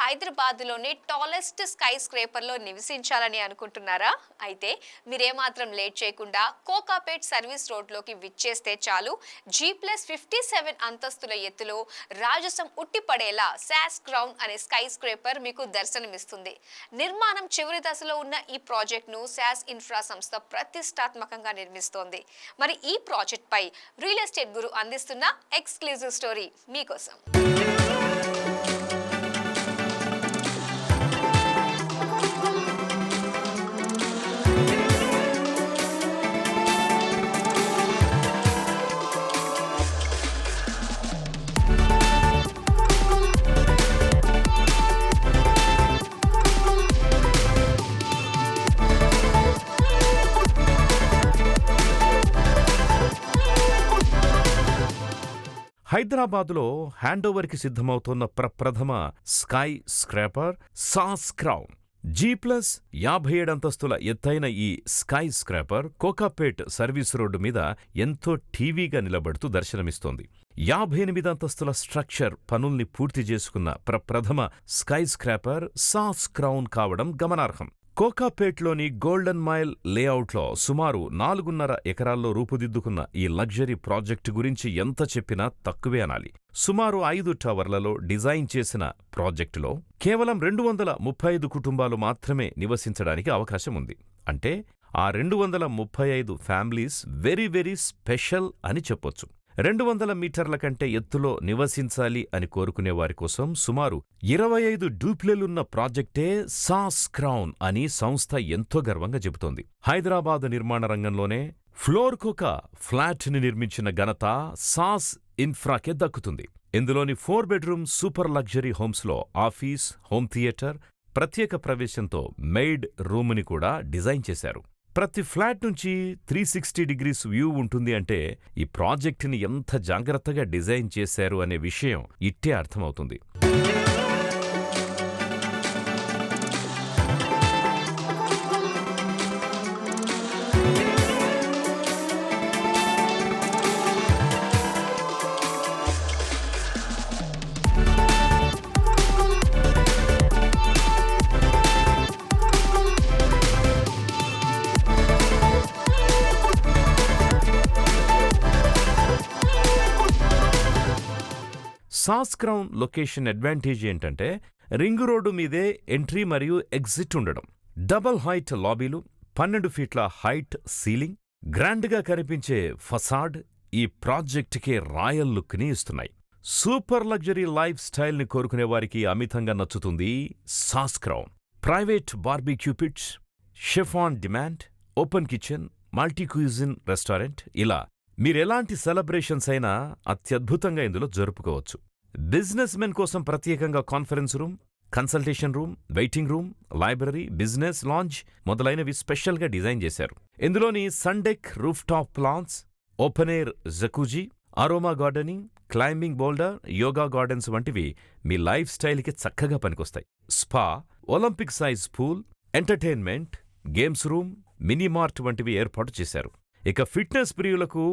హైదరాబాద్లోని tallest sky స్క్రేపర్లో నివసించాలని అనుకుంటున్నారా? అయితే మీరేమాత్రం లేట్ చేయకుండా కోకాపేట్ సర్వీస్ రోడ్లోకి విచ్చేస్తే చాలు. G+57 అంతస్తుల ఎత్తులో రాజసం ఉట్టిపడేలా శాస్ క్రౌన్ అనే స్కై స్క్రేపర్ మీకు దర్శనమిస్తుంది. నిర్మాణం చివరి దశలో ఉన్న ఈ ప్రాజెక్ట్ను శాస్ ఇన్ఫ్రా సంస్థ ప్రతిష్టాత్మకంగా నిర్మిస్తోంది. మరి ఈ ప్రాజెక్ట్ పై రియల్ ఎస్టేట్ గురు అందిస్తున్న ఎక్స్క్లూజివ్ స్టోరీ మీకోసం. హైదరాబాదులో హ్యాండోవర్కి సిద్ధమవుతోన్న ప్రప్రథమ skyscraper SAS Crown. G+57 అంతస్తుల ఎత్తైన ఈ skyscraper Kokapet service road మీద ఎంతో టీవీగా నిలబడుతూ దర్శనమిస్తోంది. 58 అంతస్తుల స్ట్రక్చర్ పనుల్ని పూర్తి చేసుకున్న ప్రప్రథమ స్కై స్క్రేపర్ సాస్ క్రౌన్ కావడం గమనార్హం. కోకాపేట్లోని గోల్డెన్ మైల్ లేఅవుట్లో సుమారు 4.5 ఎకరాల్లో రూపుదిద్దుకున్న ఈ లగ్జరీ ప్రాజెక్టు గురించి ఎంత చెప్పినా తక్కువే అనాలి. సుమారు 5 టవర్లలో డిజైన్ చేసిన ప్రాజెక్టులో కేవలం 235 కుటుంబాలు మాత్రమే నివసించడానికి అవకాశం ఉంది. అంటే ఆ 235 ఫ్యామిలీస్ వెరీ స్పెషల్ అని చెప్పొచ్చు. 200 మీటర్ల కంటే ఎత్తులో నివసించాలి అని కోరుకునే వారి కోసం సుమారు 25 డూప్లెలున్న ప్రాజెక్టే సాస్ క్రౌన్ అని సంస్థ ఎంతో గర్వంగా చెబుతోంది. హైదరాబాద్ నిర్మాణ రంగంలోనే ఫ్లోర్కొక ఫ్లాట్ని నిర్మించిన ఘనత సాస్ ఇన్ఫ్రాకే దక్కుతుంది. ఇందులోని 4 బెడ్రూమ్ సూపర్ లగ్జరీ హోమ్స్లో ఆఫీస్, హోమ్ థియేటర్, ప్రత్యేక ప్రవేశంతో మెయిడ్ రూముని కూడా డిజైన్ చేశారు. ప్రతి ఫ్లాట్ నుంచి 360 డిగ్రీస్ వ్యూ ఉంటుంది అంటే ఈ ప్రాజెక్టుని ఎంత జాగ్రత్తగా డిజైన్ చేశారు అనే విషయం ఇట్టే అర్థమవుతుంది. సాస్ క్రౌన్ లొకేషన్ అడ్వాంటేజ్ ఏంటంటే రింగ్ రోడ్డు మీదే ఎంట్రీ మరియు ఎగ్జిట్ ఉండడం, డబుల్ హైట్ లాబీలు, 12 ఫీట్ల హైట్ సీలింగ్, గ్రాండ్గా కనిపించే ఫసాడ్ ఈ ప్రాజెక్టుకే రాయల్ లుక్ని ఇస్తున్నాయి. సూపర్ లగ్జరీ లైఫ్ స్టైల్ని కోరుకునే వారికి అమితంగా నచ్చుతుంది sauce crown. Private barbecue pits, chef on demand, open kitchen, multi cuisine restaurant, ఇలా మీరెలాంటి సెలబ్రేషన్స్ అయినా అత్యద్భుతంగా ఇందులో జరుపుకోవచ్చు. బిజినెస్ మెన్ కోసం ప్రత్యేకంగా conference room, consultation room, waiting room, library, business lounge మొదలైనవి స్పెషల్గా డిజైన్ చేశారు. ఇందులోని sundeck rooftop lawns, open air jacuzzi, aroma gardening, climbing boulder, yoga gardens వంటివి మీ లైఫ్ స్టైల్కి చక్కగా పనికొస్తాయి. Spa, Olympic size pool, entertainment, games room, mini mart వంటివి ఏర్పాటు చేశారు. ఇక ఫిట్నెస్ ప్రియులకు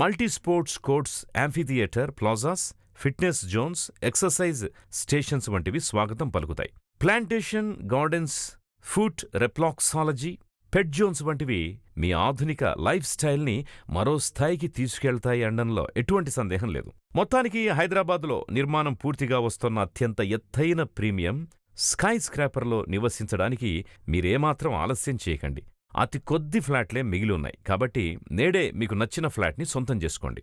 multi sports courts, amphitheatre, plazas, fitness zones, exercise stations వంటివి స్వాగతం పలుకుతాయి. Plantation gardens, food reflexology, pet Jones వంటివి మీ ఆధునిక లైఫ్ స్టైల్ని మరో స్థాయికి తీసుకెళ్తాయి అనడంలో ఎటువంటి సందేహం లేదు. మొత్తానికి హైదరాబాద్లో నిర్మాణం పూర్తిగా వస్తున్న అత్యంత ఎత్తైన ప్రీమియం స్కై స్క్రాపర్లో నివసించడానికి మీరేమాత్రం ఆలస్యం చేయకండి. అతి కొద్ది ఫ్లాట్లే మిగిలి ఉన్నాయి కాబట్టి నేడే మీకు నచ్చిన ఫ్లాట్ని సొంతం చేసుకోండి.